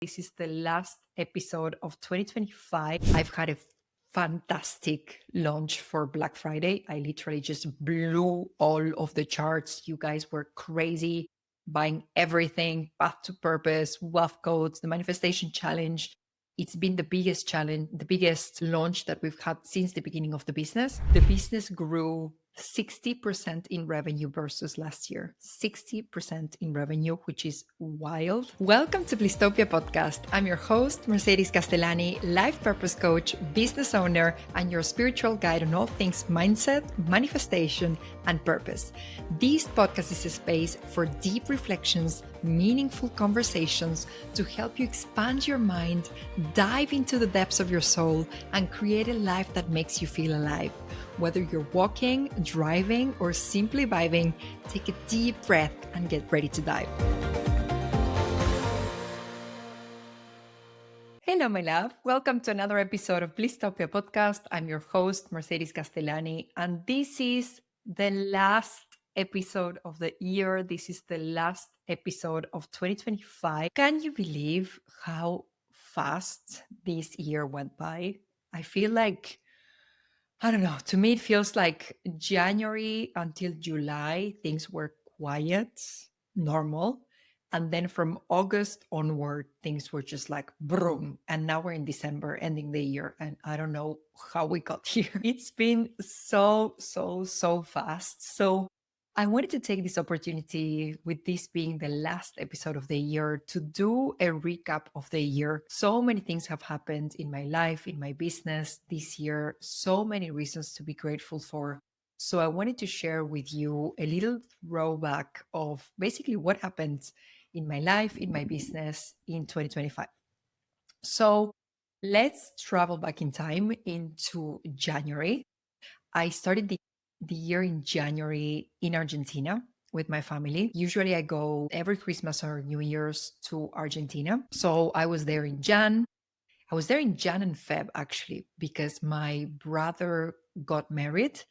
This is the last episode of 2025. I've had a fantastic launch for Black Friday. I literally just blew all of the charts. You guys were crazy buying everything, Path to Purpose, wealth codes, the manifestation challenge. It's been the biggest challenge, the biggest launch that we've had since the beginning of the business. The business grew 60% in revenue versus last year. 60% in revenue, which is wild. Welcome to Blisstopia podcast. I'm your host, Mercedes Castellani, life purpose coach, business owner, and your spiritual guide on all things mindset, manifestation, and purpose. This podcast is a space for deep reflections, meaningful conversations to help you expand your mind, dive into the depths of your soul, and create a life that makes you feel alive. Whether you're walking, driving, or simply vibing, take a deep breath and get ready to dive. Hello, my love. Welcome to another episode of Blisstopia podcast. I'm your host, Mercedes Castellani, and this is the last episode of the year. This is the last episode of 2025. Can you believe how fast this year went by? I feel like I don't know. To me, it feels like January until July, things were quiet, normal. And then from August onward, things were just like boom. And now we're in December, ending the year. And I don't know how we got here. It's been so fast. So I wanted to take this opportunity, with this being the last episode of the year, to do a recap of the year. So many things have happened in my life, in my business this year, so many reasons to be grateful for. So I wanted to share with you a little throwback of basically what happened in my life, in my business in 2025. So let's travel back in time into January. I started the year in January in Argentina with my family. Usually I go every Christmas or New Year's to Argentina. So I was there in Jan. I was there in Jan and Feb actually, because my brother got married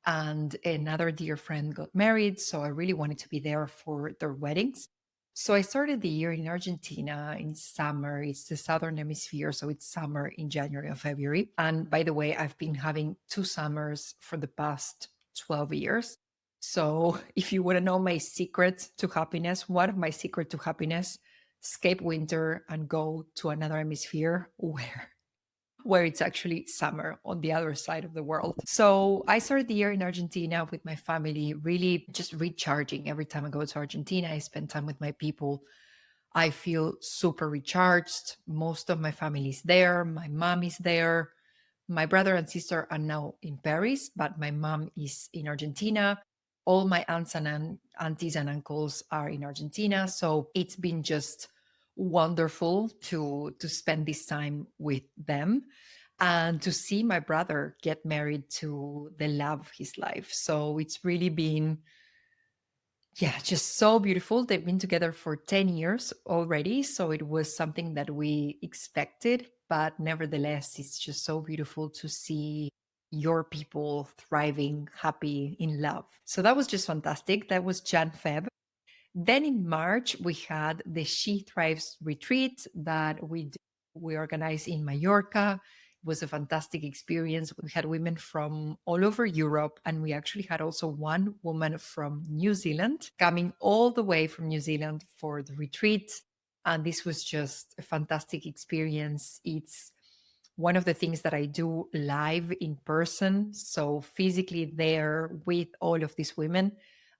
and another dear friend got married. So I really wanted to be there for their weddings. So I started the year in Argentina in summer. It's the southern hemisphere, so it's summer in January and February. And by the way, I've been having 2 summers for the past 12 years. So if you want to know my secret to happiness, one of my secret to happiness, escape winter and go to another hemisphere where it's actually summer on the other side of the world. So I started the year in Argentina with my family, really just recharging. Every time I go to Argentina, I spend time with my people. I feel super recharged. Most of my family is there. My mom is there. My brother and sister are now in Paris, but my mom is in Argentina. All my aunts and aunties and uncles are in Argentina. So it's been just wonderful to spend this time with them and to see my brother get married to the love of his life. So it's really been, yeah, just so beautiful. They've been together for 10 years already. So it was something that we expected, but nevertheless, it's just so beautiful to see your people thriving, happy, in love. So that was just fantastic. That was Jan Feb. Then in March, we had the She Thrives retreat that we organized in Mallorca. It was a fantastic experience. We had women from all over Europe, and we actually had also one woman from New Zealand coming all the way from New Zealand for the retreat. And this was just a fantastic experience. It's one of the things that I do live in person, so physically there with all of these women.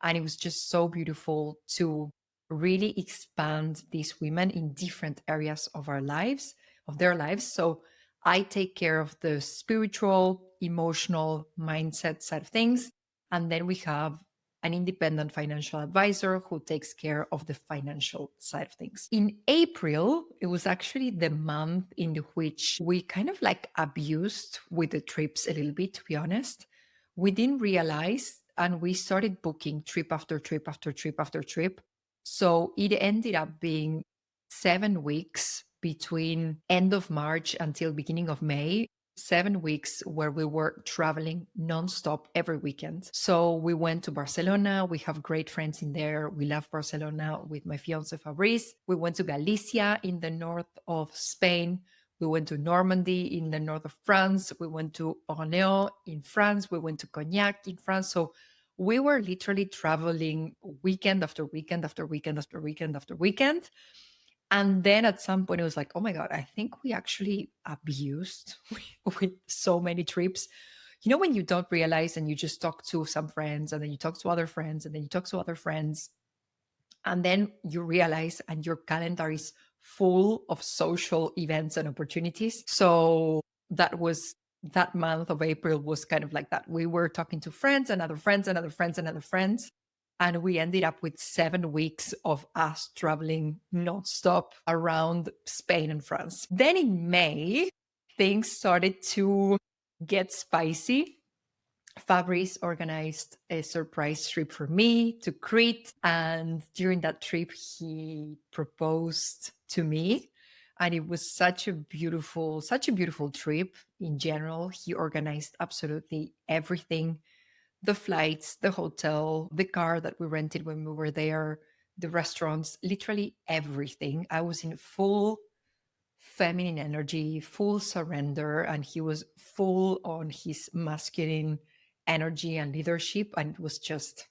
And it was just so beautiful to really expand these women in different areas of our lives, of their lives. So I take care of the spiritual, emotional, mindset side of things. And then we have an independent financial advisor who takes care of the financial side of things. In April, it was actually the month in which we kind of like abused with the trips a little bit, to be honest. We didn't realize, and we started booking trip after trip after trip after trip. So it ended up being 7 weeks between end of March until beginning of May. 7 weeks where we were traveling nonstop every weekend. So we went to Barcelona. We have great friends in there. We love Barcelona with my fiance Fabrice. We went to Galicia in the north of Spain. We went to Normandy in the north of France. We went to Orléans in France. We went to Cognac in France. So we were literally traveling weekend after weekend after weekend after weekend after weekend. And then at some point, it was like, oh my God, I think we actually abused with so many trips. You know, when you don't realize and you just talk to some friends and then you talk to other friends and then you talk to other friends, and then you realize and your calendar is full of social events and opportunities. So that month of April was kind of like that. We were talking to friends and other friends and other friends and other friends. And we ended up with 7 weeks of us traveling nonstop around Spain and France. Then in May, things started to get spicy. Fabrice organized a surprise trip for me to Crete. And during that trip, he proposed to me. And it was such a beautiful trip in general. He organized absolutely everything: the flights, the hotel, the car that we rented when we were there, the restaurants, literally everything. I was in full feminine energy, full surrender, and he was full on his masculine energy and leadership. And it was just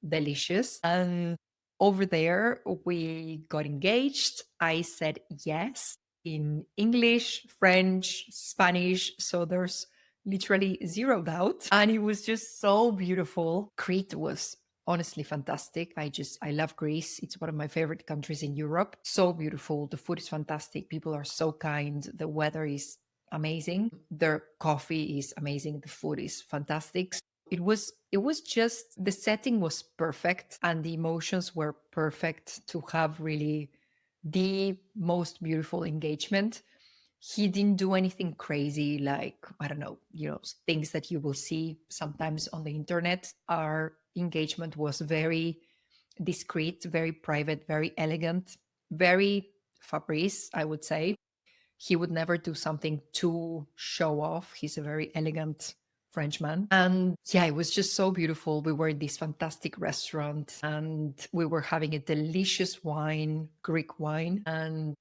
delicious. And over there, we got engaged. I said yes in English, French, Spanish. So there's literally zero doubt. And it was just so beautiful. Crete was honestly fantastic. I love Greece. It's one of my favorite countries in Europe. So beautiful. The food is fantastic. People are so kind. The weather is amazing. Their coffee is amazing. The food is fantastic. It was just, the setting was perfect and the emotions were perfect to have really the most beautiful engagement. He didn't do anything crazy, like, I don't know, things that you will see sometimes on the internet. Our engagement was very discreet, very private, very elegant, very Fabrice, I would say. He would never do something to show off. He's a very elegant Frenchman. And yeah, it was just so beautiful. We were in this fantastic restaurant and we were having a delicious wine, Greek wine. And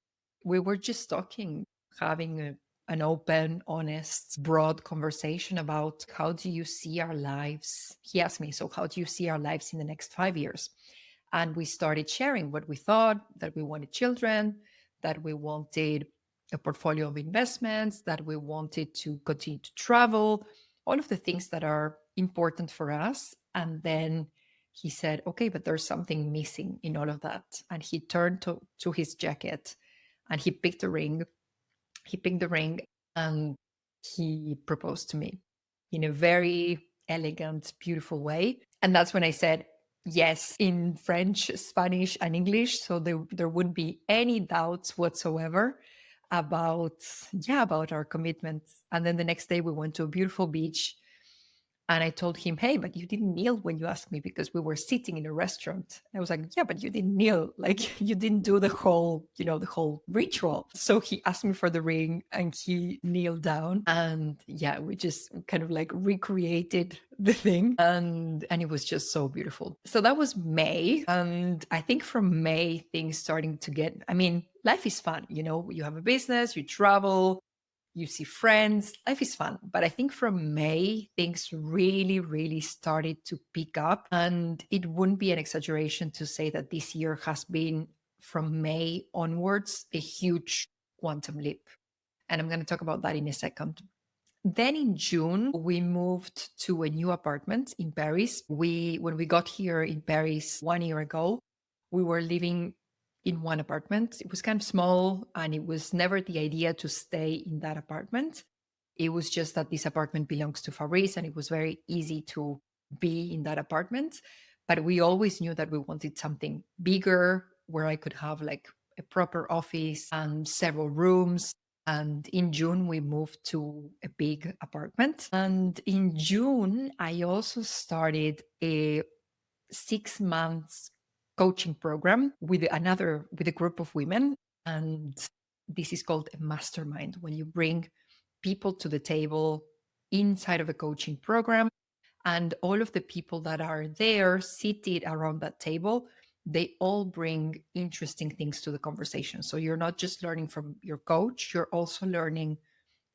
we were just talking, having an open, honest, broad conversation about, how do you see our lives? He asked me, so how do you see our lives in the next 5 years? And we started sharing what we thought: that we wanted children, that we wanted a portfolio of investments, that we wanted to continue to travel, all of the things that are important for us. And then he said, okay, but there's something missing in all of that. And he turned to his jacket and he picked a ring. He picked the ring and he proposed to me in a very elegant, beautiful way. And that's when I said yes in French, Spanish, and English. So there wouldn't be any doubts whatsoever about our commitment. And then the next day we went to a beautiful beach. And I told him, hey, but you didn't kneel when you asked me, because we were sitting in a restaurant. I was like, yeah, but you didn't kneel. Like, you didn't do the whole ritual. So he asked me for the ring and he kneeled down. And yeah, we just kind of like recreated the thing. And it was just so beautiful. So that was May. And I think from May, things starting to get, life is fun. You have a business, you travel, you see friends, life is fun. But I think from May, things really, really started to pick up. And it wouldn't be an exaggeration to say that this year has been, from May onwards, a huge quantum leap. And I'm going to talk about that in a second. Then in June, we moved to a new apartment in Paris. When we got here in Paris 1 year ago, we were living in one apartment. It was kind of small, and it was never the idea to stay in that apartment. It was just that this apartment belongs to Fabrice, and it was very easy to be in that apartment. But we always knew that we wanted something bigger, where I could have like a proper office and several rooms. And in June, we moved to a big apartment. And in June, I also started a 6 months coaching program with a group of women. And this is called a mastermind, when you bring people to the table inside of a coaching program. And all of the people that are there seated around that table, they all bring interesting things to the conversation. So you're not just learning from your coach, you're also learning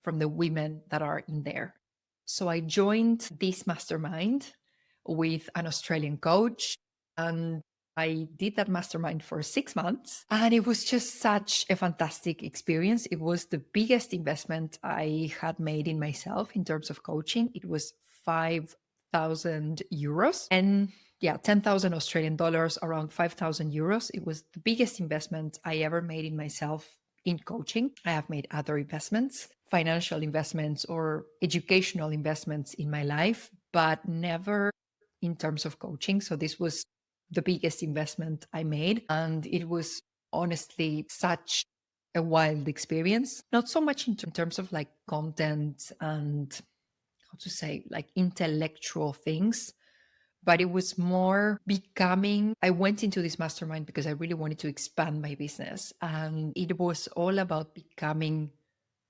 from the women that are in there. So I joined this mastermind with an Australian coach, and I did that mastermind for 6 months. And it was just such a fantastic experience. It was the biggest investment I had made in myself in terms of coaching. It was 5,000 euros. And yeah, 10,000 Australian dollars, around 5,000 euros. It was the biggest investment I ever made in myself in coaching. I have made other investments, financial investments or educational investments in my life, but never in terms of coaching. So this was the biggest investment I made. And it was honestly such a wild experience, not so much in terms of like content and how to say, like intellectual things, but it was more becoming. I went into this mastermind because I really wanted to expand my business. And it was all about becoming,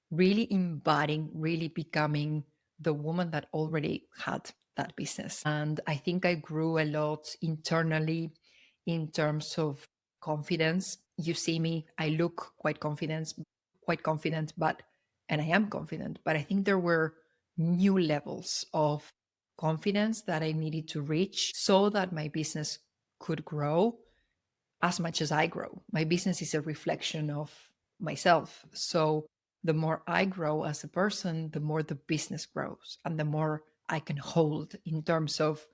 really embodying, really becoming the woman that already had that business. And I think I grew a lot internally in terms of confidence. You see me, I look quite confident, but, and I am confident, but I think there were new levels of confidence that I needed to reach so that my business could grow as much as I grow. My business is a reflection of myself. So the more I grow as a person, the more the business grows and the more I can hold in terms of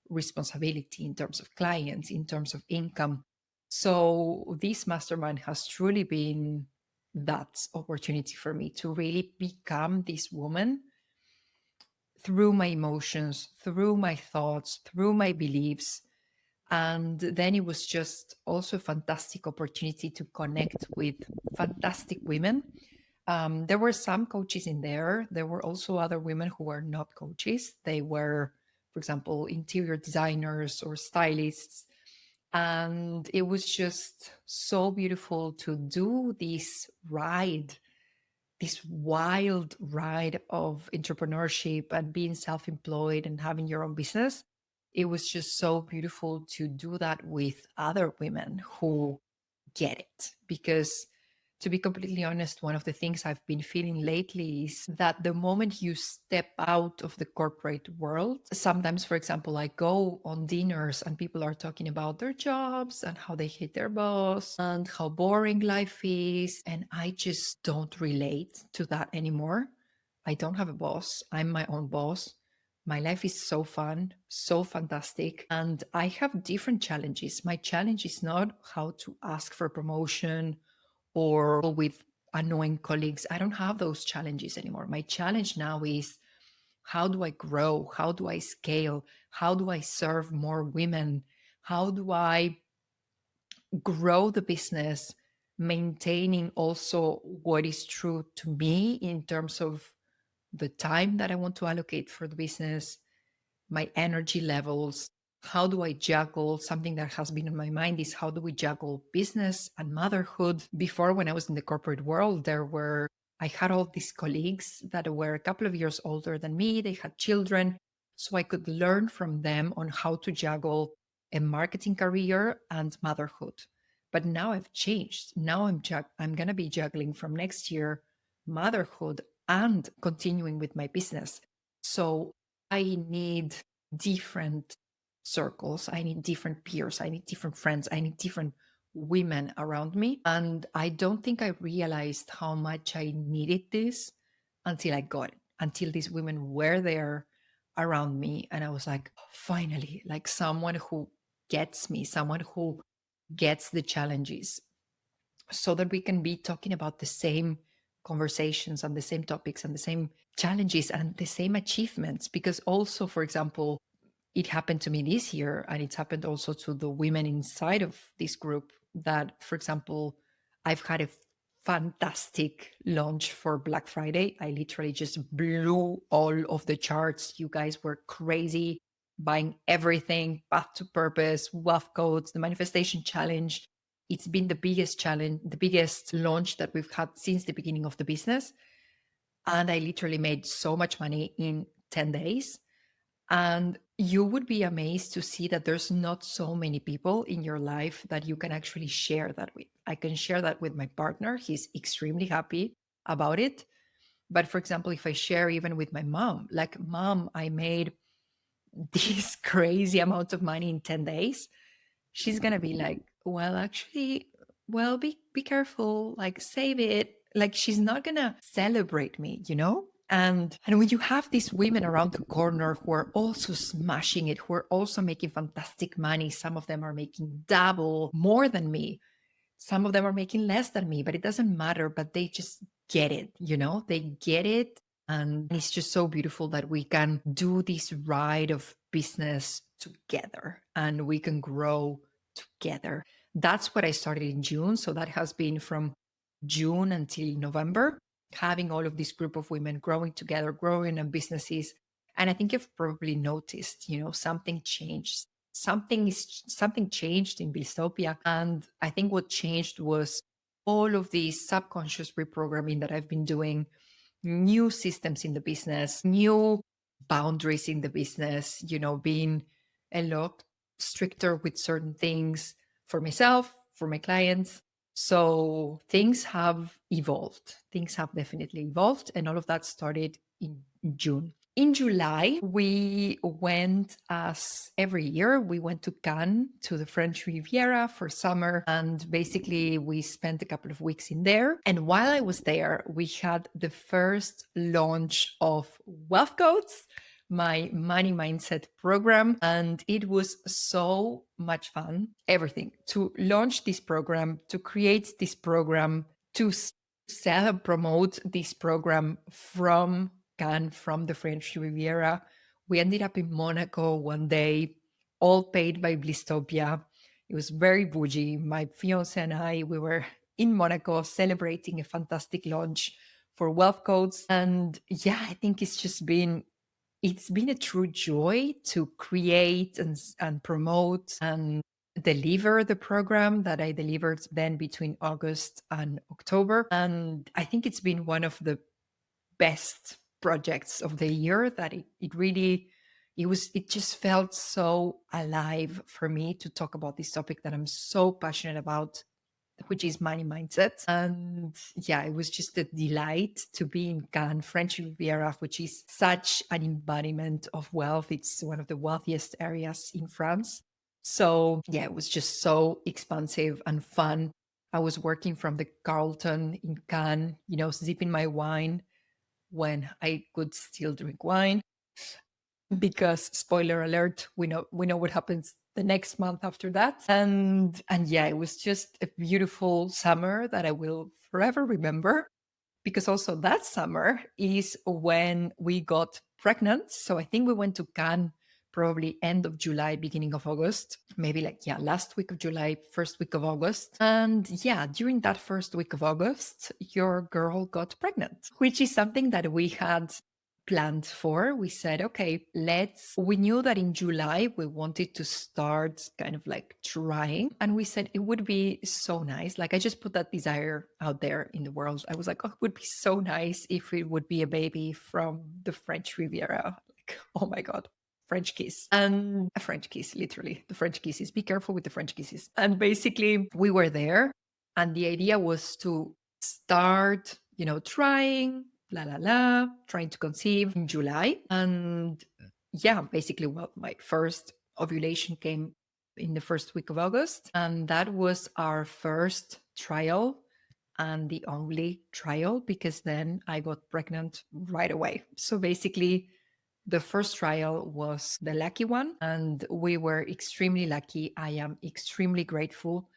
responsibility, in terms of clients, in terms of income. So this mastermind has truly been that opportunity for me to really become this woman through my emotions, through my thoughts, through my beliefs. And then it was just also a fantastic opportunity to connect with fantastic women. There were some coaches in there. There were also other women who were not coaches. They were, for example, interior designers or stylists. And it was just so beautiful to do this ride, this wild ride of entrepreneurship and being self employed and having your own business. It was just so beautiful to do that with other women who get it. Because to be completely honest, one of the things I've been feeling lately is that the moment you step out of the corporate world, sometimes, for example, I go on dinners and people are talking about their jobs and how they hate their boss and how boring life is. And I just don't relate to that anymore. I don't have a boss. I'm my own boss. My life is so fun, so fantastic. And I have different challenges. My challenge is not how to ask for promotion or with annoying colleagues. I don't have those challenges anymore. My challenge now is how do I grow? How do I scale? How do I serve more women? How do I grow the business, maintaining also what is true to me in terms of the time that I want to allocate for the business, my energy levels? How do I juggle? Something that has been in my mind is how do we juggle business and motherhood? Before, when I was in the corporate world, I had all these colleagues that were a couple of years older than me. They had children. So I could learn from them on how to juggle a marketing career and motherhood. But now I've changed. Now I'm going to be juggling from next year motherhood and continuing with my business. So I need different circles. I need different peers. I need different friends. I need different women around me. And I don't think I realized how much I needed this until I got it, until these women were there around me. And I was like, finally, like someone who gets me, someone who gets the challenges, so that we can be talking about the same conversations and the same topics and the same challenges and the same achievements. Because also, for example, it happened to me this year, and it's happened also to the women inside of this group that, for example, I've had a fantastic launch for Black Friday. I literally just blew all of the charts. You guys were crazy buying everything, Path to Purpose, WAF codes, the manifestation challenge. It's been the biggest challenge, the biggest launch that we've had since the beginning of the business. And I literally made so much money in 10 days. And you would be amazed to see that there's not so many people in your life that you can actually share that with. I can share that with my partner. He's extremely happy about it. But for example, if I share even with my mom, like, Mom, I made this crazy amount of money in 10 days, she's going to be like, well, actually, well, be careful, like, save it. Like, she's not going to celebrate me, you know? And when you have these women around the corner who are also smashing it, who are also making fantastic money, some of them are making double more than me, some of them are making less than me, but it doesn't matter. But they just get it, you know, they get it. And it's just so beautiful that we can do this ride of business together and we can grow together. That's what I started in June. So that has been from June until November, having all of this group of women growing together, growing in businesses. And I think you've probably noticed, you know, something changed. Something changed in Blisstopia. And I think what changed was all of the subconscious reprogramming that I've been doing, new systems in the business, new boundaries in the business, you know, being a lot stricter with certain things for myself, for my clients. So things have evolved. Things have definitely evolved. And all of that started in June. In July, we went, as every year, we went to Cannes, to the French Riviera for summer. And basically, we spent a couple of weeks in there. And while I was there, we had the first launch of Wealth Codes, my money mindset program. And it was so much fun. Everything to launch this program, to create this program, to sell and promote this program from Cannes, from the French Riviera. We ended up in Monaco one day, all paid by Blisstopia. It was very bougie. My fiance and I, we were in Monaco celebrating a fantastic launch for Wealth Codes. And yeah, I think it's been a true joy to create and promote and deliver the program that I delivered then between August and October. And I think it's been one of the best projects of the year, that it really, it just felt so alive for me to talk about this topic that I'm so passionate about, which is money mindset. And yeah, it was just a delight to be in Cannes, French Riviera, which is such an embodiment of wealth. It's one of the wealthiest areas in France. So yeah, it was just so expansive and fun. I was working from the Carlton in Cannes, you know, sipping my wine when I could still drink wine, because spoiler alert, we know what happens the next month after that. And yeah, it was just a beautiful summer that I will forever remember, because also that summer is when we got pregnant. So I think we went to Cannes probably end of July, beginning of August, maybe like, yeah, last week of July, first week of August. And yeah, during that first week of August, your girl got pregnant, which is something that we had planned for. We said, okay, we knew that in July we wanted to start kind of like trying. And we said it would be so nice. Like, I just put that desire out there in the world. I was like, oh, it would be so nice if it would be a baby from the French Riviera. Like, oh my God. French kiss, and a French kiss, literally. The French kisses. Be careful with the French kisses. And basically, we were there, and the idea was to start, you know, trying, trying to conceive in July. And yeah, basically, well, my first ovulation came in the first week of August. And that was our first trial and the only trial, because then I got pregnant right away. So basically, the first trial was the lucky one, and we were extremely lucky. I am extremely grateful.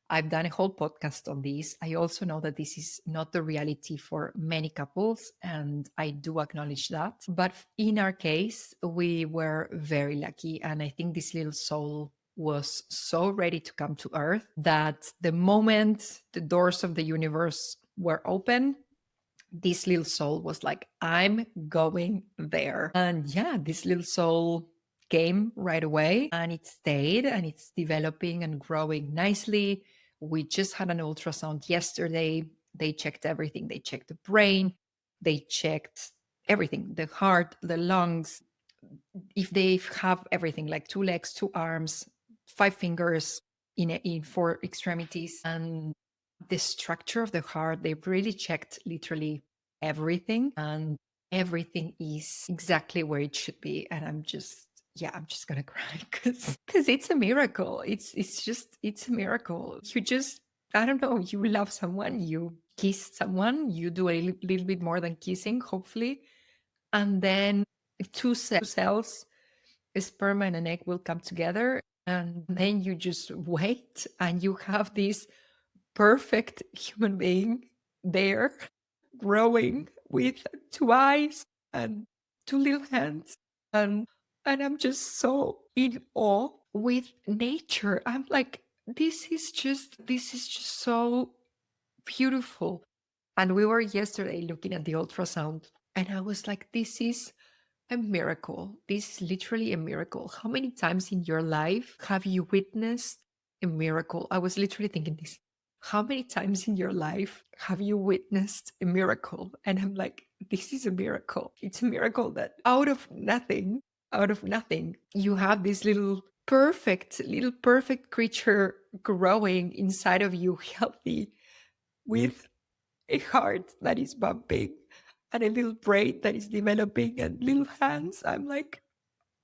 I've done a whole podcast on this. I also know that this is not the reality for many couples, and I do acknowledge that. But in our case, we were very lucky. And I think this little soul was so ready to come to Earth that the moment the doors of the universe were open, this little soul was like, I'm going there. And yeah, this little soul came right away, and it stayed, and it's developing and growing nicely. We just had an ultrasound yesterday. They checked everything. They checked the brain. They checked everything, the heart, the lungs, if they have everything, like 2 legs, 2 arms, 5 fingers in 4 extremities, and the structure of the heart. They really checked literally everything, and everything is exactly where it should be. And I'm just gonna cry because it's a miracle. It's a miracle. You just, I don't know, you love someone, you kiss someone, you do a little bit more than kissing, hopefully, and then cells, a sperm and an egg, will come together, and then you just wait, and you have this perfect human being there, growing with 2 eyes and 2 little hands, and I'm just so in awe with nature. I'm like, this is just so beautiful. And we were yesterday looking at the ultrasound, and I was like, this is a miracle. This is literally a miracle. How many times in your life have you witnessed a miracle? I was literally thinking this. How many times in your life have you witnessed a miracle? And I'm like, this is a miracle. It's a miracle that out of nothing, you have this little perfect creature growing inside of you, healthy, with a heart that is bumping and a little brain that is developing and little hands. I'm like,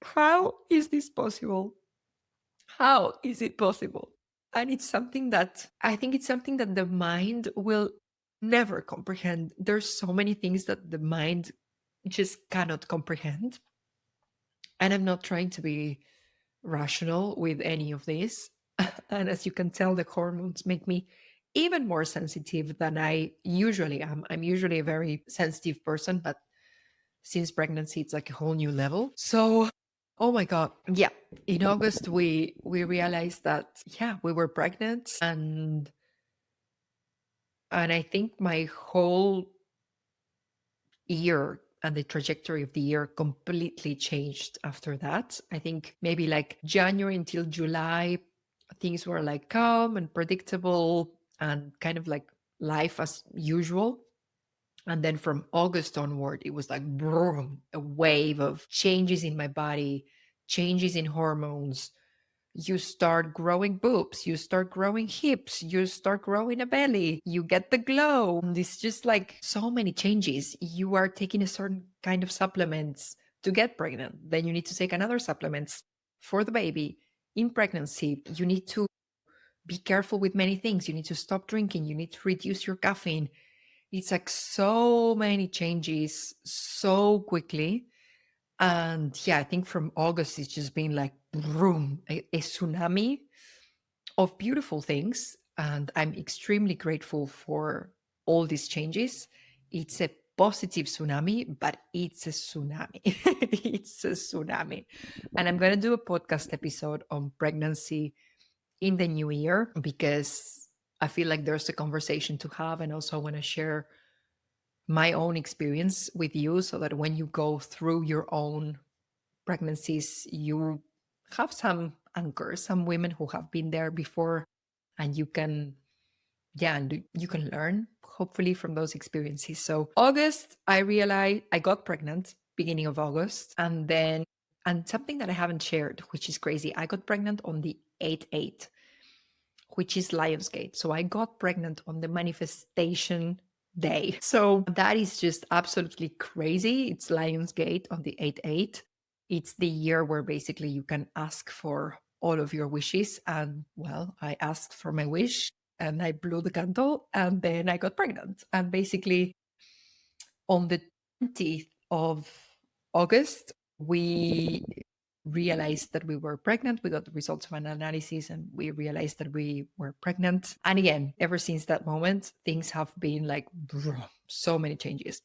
how is this possible? How is it possible? And it's something that I think it's something that the mind will never comprehend. There's so many things that the mind just cannot comprehend. And I'm not trying to be rational with any of this. And as you can tell, the hormones make me even more sensitive than I usually am. I'm usually a very sensitive person, but since pregnancy, it's like a whole new level. So, oh my God. Yeah. In August, we realized that, yeah, we were pregnant, and I think my whole year and the trajectory of the year completely changed after that. I think maybe like January until July, things were like calm and predictable and kind of like life as usual. And then from August onward, it was like boom, a wave of changes in my body, changes in hormones. You start growing boobs, you start growing hips, you start growing a belly, you get the glow. And it's just like so many changes. You are taking a certain kind of supplements to get pregnant. Then you need to take another supplements for the baby in pregnancy. You need to be careful with many things. You need to stop drinking. You need to reduce your caffeine. It's like so many changes so quickly. And yeah, I think from August, it's just been like boom, a tsunami of beautiful things. And I'm extremely grateful for all these changes. It's a positive tsunami, but it's a tsunami. It's a tsunami. And I'm going to do a podcast episode on pregnancy in the new year because I feel like there's a conversation to have. And also, I want to share my own experience with you so that when you go through your own pregnancies, you have some anchors, some women who have been there before, and you can, yeah, and you can learn hopefully from those experiences. So, August, I realized I got pregnant beginning of August. And something that I haven't shared, which is crazy, I got pregnant on the 8/8, which is Lionsgate. So I got pregnant on the manifestation day. So that is just absolutely crazy. It's Lionsgate on the 8/8. It's the year where basically you can ask for all of your wishes. And well, I asked for my wish and I blew the candle and then I got pregnant. And basically on the 20th of August, we realized that we were pregnant. We got the results of an analysis and we realized that we were pregnant. And again, ever since that moment, things have been like so many changes.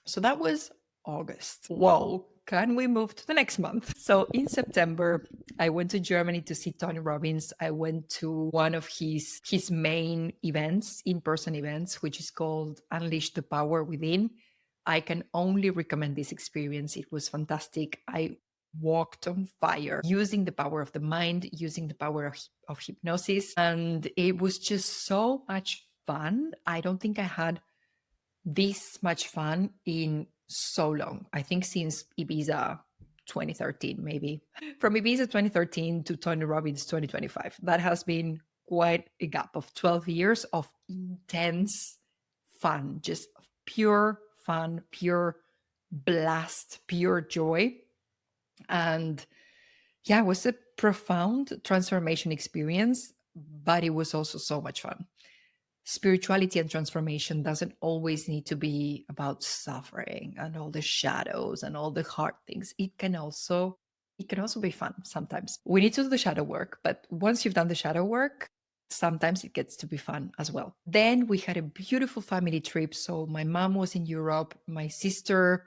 So that was August. Whoa. Can we move to the next month? So in September, I went to Germany to see Tony Robbins. I went to one of his main events, in-person events, which is called Unleash the Power Within. I can only recommend this experience. It was fantastic. I walked on fire using the power of the mind, using the power of hypnosis. And it was just so much fun. I don't think I had this much fun in so long. I think since Ibiza 2013, maybe. From Ibiza 2013 to Tony Robbins 2025. That has been quite a gap of 12 years of intense fun, just pure fun, pure blast, pure joy. And yeah, it was a profound transformation experience, but it was also so much fun. Spirituality and transformation doesn't always need to be about suffering and all the shadows and all the hard things. It can also be fun sometimes. We need to do the shadow work, but once you've done the shadow work, sometimes it gets to be fun as well. Then we had a beautiful family trip. So my mom was in Europe, my sister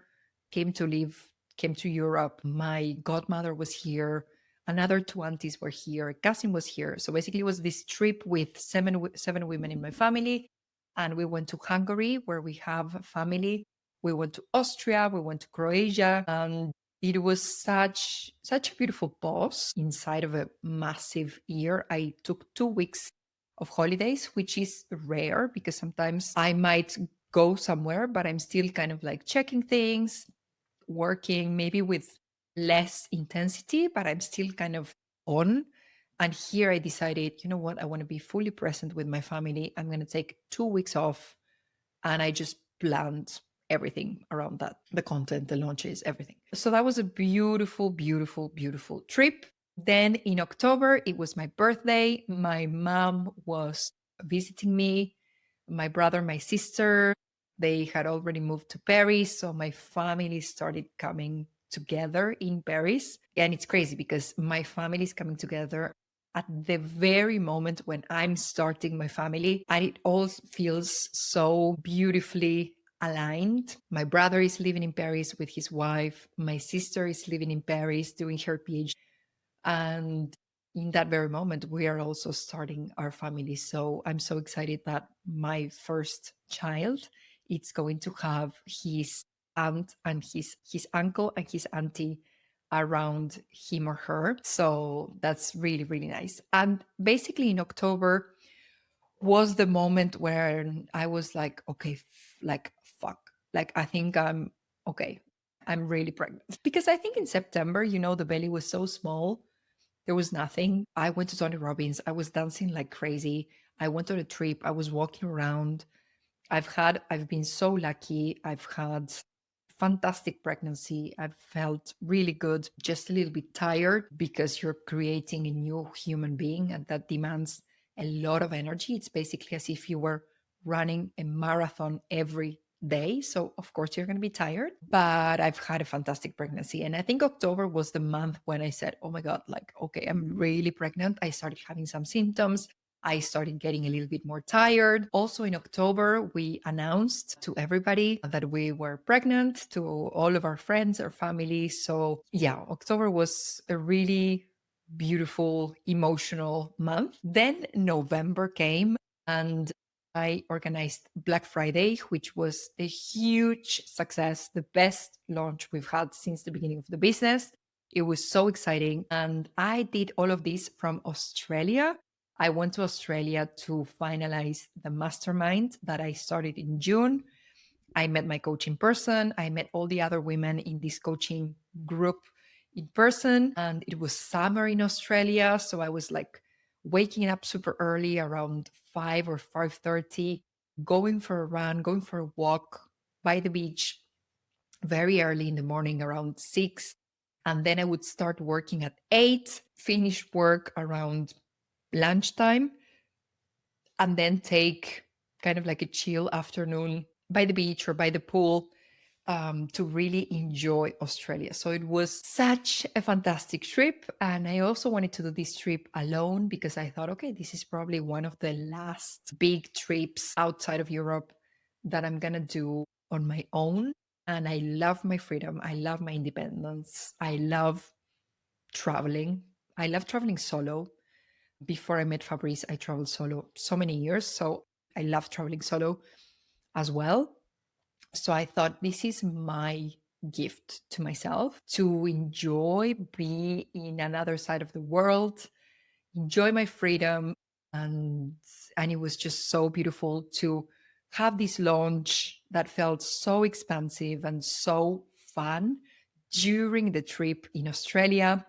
came to live came to Europe, my godmother was here, another two aunties were here, a cousin was here. So basically, it was this trip with seven women in my family, and we went to Hungary, where we have family. We went to Austria, we went to Croatia, and it was such a beautiful pause inside of a massive year. I took 2 weeks of holidays, which is rare because sometimes I might go somewhere, but I'm still kind of like checking things, working maybe with less intensity, but I'm still kind of on. And here I decided, you know what? I want to be fully present with my family. I'm going to take 2 weeks off. And I just planned everything around that, the content, the launches, everything. So that was a beautiful, beautiful, beautiful trip. Then in October, it was my birthday. My mom was visiting me, my brother, my sister. They had already moved to Paris. So my family started coming together in Paris. And it's crazy because my family is coming together at the very moment when I'm starting my family, and it all feels so beautifully aligned. My brother is living in Paris with his wife. My sister is living in Paris doing her PhD. And in that very moment, we are also starting our family. So I'm so excited that my first child, it's going to have his aunt and his uncle and his auntie around him or her. So that's really, really nice. And basically in October was the moment where I was like, okay, like fuck. Like I think I'm okay. I'm really pregnant. Because I think in September, the belly was so small, there was nothing. I went to Tony Robbins. I was dancing like crazy. I went on a trip. I was walking around. I've been so lucky. I've had fantastic pregnancy. I've felt really good, just a little bit tired because you're creating a new human being and that demands a lot of energy. It's basically as if you were running a marathon every day. So, of course, you're going to be tired, but I've had a fantastic pregnancy. And I think October was the month when I said, oh my God, like, okay, I'm really pregnant. I started having some symptoms. I started getting a little bit more tired. Also, in October, we announced to everybody that we were pregnant, to all of our friends, our family. So, yeah, October was a really beautiful, emotional month. Then November came, and I organized Black Friday, which was a huge success, the best launch we've had since the beginning of the business. It was so exciting. And I did all of this from Australia. I went to Australia to finalize the mastermind that I started in June. I met my coach in person. I met all the other women in this coaching group in person. And it was summer in Australia. So I was like waking up super early around 5 or 5:30, going for a run, going for a walk by the beach very early in the morning around 6. And then I would start working at 8, finish work around lunchtime, and then take kind of like a chill afternoon by the beach or by the pool, to really enjoy Australia. So it was such a fantastic trip. And I also wanted to do this trip alone because I thought, okay, this is probably one of the last big trips outside of Europe that I'm going to do on my own. And I love my freedom. I love my independence. I love traveling. I love traveling solo. Before I met Fabrice, I traveled solo so many years. So I love traveling solo as well. So I thought this is my gift to myself to enjoy, be in another side of the world, enjoy my freedom. And it was just so beautiful to have this launch that felt so expansive and so fun during the trip in Australia.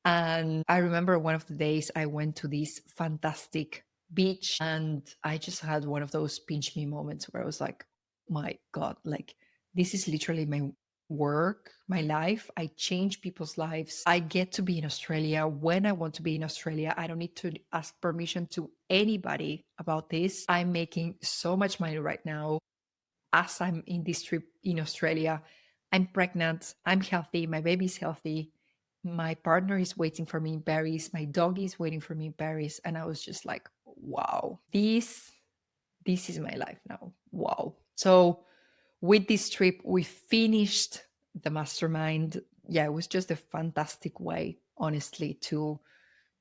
And I remember one of the days I went to this fantastic beach and I just had one of those pinch me moments where I was like, my God, like this is literally my work, my life. I change people's lives. I get to be in Australia when I want to be in Australia. I don't need to ask permission to anybody about this. I'm making so much money right now as I'm in this trip in Australia. I'm pregnant, I'm healthy, my baby's healthy, my partner is waiting for me in Paris, my dog is waiting for me in Paris. And I was just like, wow, this is my life now. Wow. So with this trip, we finished the mastermind. Yeah, it was just a fantastic way, honestly, to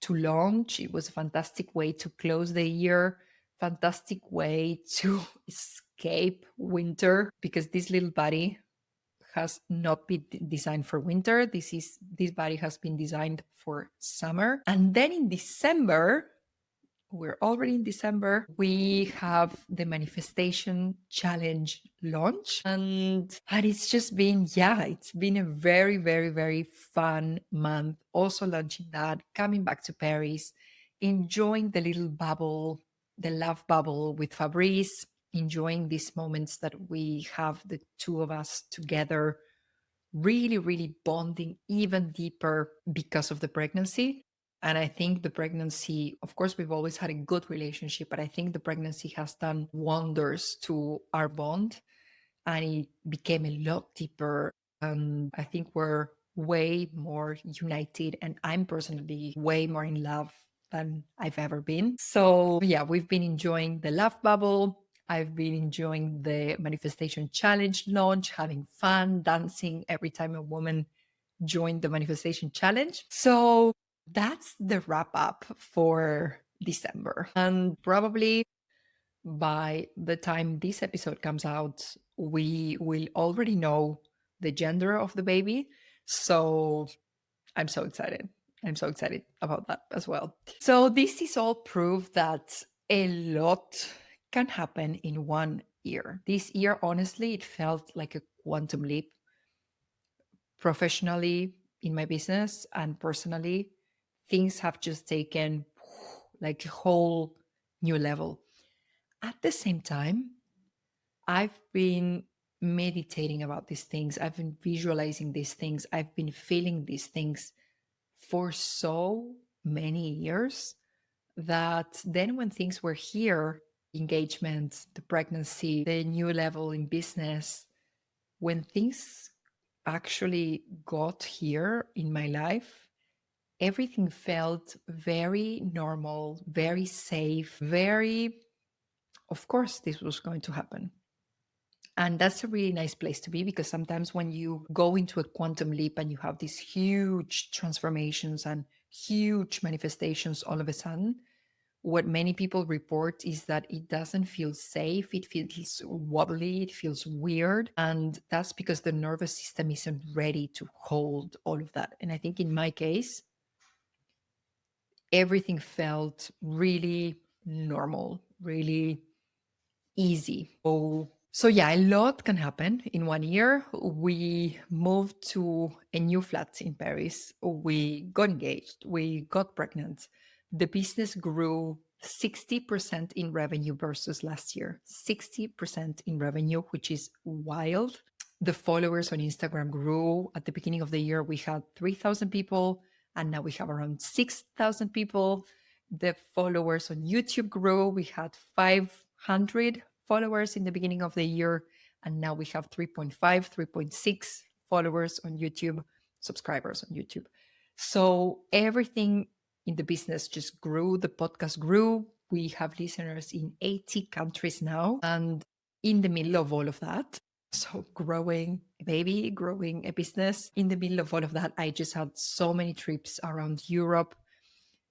launch. It was a fantastic way to close the year, fantastic way to escape winter because this little body has not been designed for winter. This body has been designed for summer. And then in December, we're already in December, we have the manifestation challenge launch. And it's just been, yeah, it's been a very, very, very fun month. Also launching that, coming back to Paris, enjoying the little bubble, the love bubble with Fabrice, enjoying these moments that we have the two of us together, really, really bonding even deeper because of the pregnancy. And I think the pregnancy, of course, we've always had a good relationship, but I think the pregnancy has done wonders to our bond and it became a lot deeper. And I think we're way more united. And I'm personally way more in love than I've ever been. So, yeah, we've been enjoying the love bubble. I've been enjoying the manifestation challenge launch, having fun, dancing every time a woman joined the manifestation challenge. So, that's the wrap up for December. And probably by the time this episode comes out, we will already know the gender of the baby. So I'm so excited. I'm so excited about that as well. So this is all proof that a lot can happen in one year. This year, honestly, it felt like a quantum leap professionally in my business and personally. Things have just taken like a whole new level. At the same time, I've been meditating about these things. I've been visualizing these things. I've been feeling these things for so many years that then when things were here, engagement, the pregnancy, the new level in business, when things actually got here in my life, everything felt very normal, very safe, very, of course, this was going to happen. And that's a really nice place to be because sometimes when you go into a quantum leap and you have these huge transformations and huge manifestations all of a sudden, what many people report is that it doesn't feel safe. It feels wobbly. It feels weird. And that's because the nervous system isn't ready to hold all of that. And I think in my case, everything felt really normal, really easy. So yeah, a lot can happen in one year. We moved to a new flat in Paris. We got engaged. We got pregnant. The business grew 60% in revenue versus last year. 60% in revenue, which is wild. The followers on Instagram grew. At the beginning of the year, we had 3,000 people, and now we have around 6,000 people. The followers on YouTube grew. We had 500 followers in the beginning of the year, and now we have 3.5, 3.6 followers on YouTube, subscribers on YouTube. So everything in the business just grew. The podcast grew. We have listeners in 80 countries now. And in the middle of all of that, so growing a baby, growing a business, in the middle of all of that, I just had so many trips around Europe,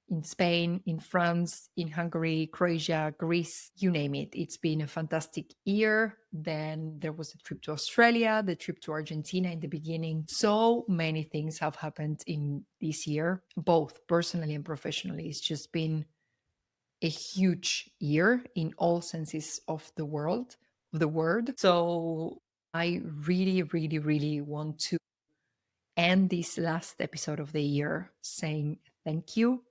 in Spain, in France, in Hungary, Croatia, Greece, you name it. It's been a fantastic year. Then there was a trip to Australia, the trip to Argentina in the beginning. So many things have happened in this year, both personally and professionally. It's just been a huge year in all senses of the word. So I really, really, really want to end this last episode of the year saying thank you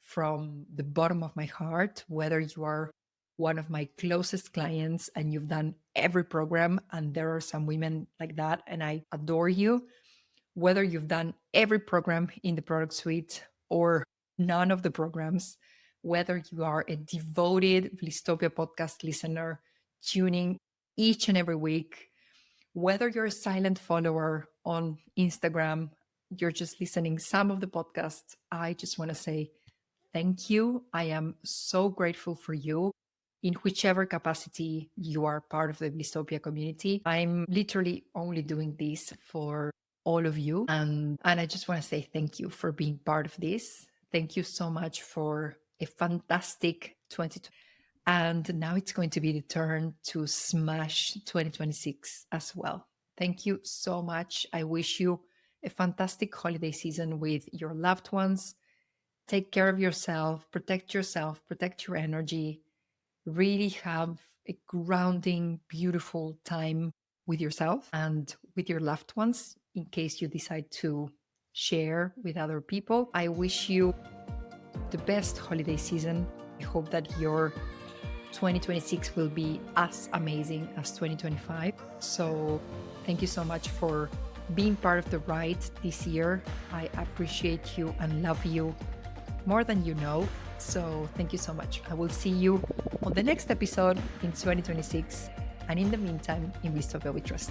from the bottom of my heart, whether you are one of my closest clients and you've done every program, and there are some women like that, and I adore you, whether you've done every program in the product suite or none of the programs, whether you are a devoted Blisstopia podcast listener, tuning each and every week, whether you're a silent follower on Instagram, you're just listening some of the podcasts, I just want to say thank you. I am so grateful for you in whichever capacity you are part of the Blisstopia community. I'm literally only doing this for all of you. And I just want to say thank you for being part of this. Thank you so much for a fantastic 2020. And now it's going to be the turn to smash 2026 as well. Thank you so much. I wish you a fantastic holiday season with your loved ones. Take care of yourself, protect your energy, really have a grounding, beautiful time with yourself and with your loved ones in case you decide to share with other people. I wish you the best holiday season. I hope that your 2026 will be as amazing as 2025. So thank you so much for being part of the ride this year. I appreciate you and love you more than you know. So thank you so much. I will see you on the next episode in 2026. And in the meantime, in Blisstopia we trust.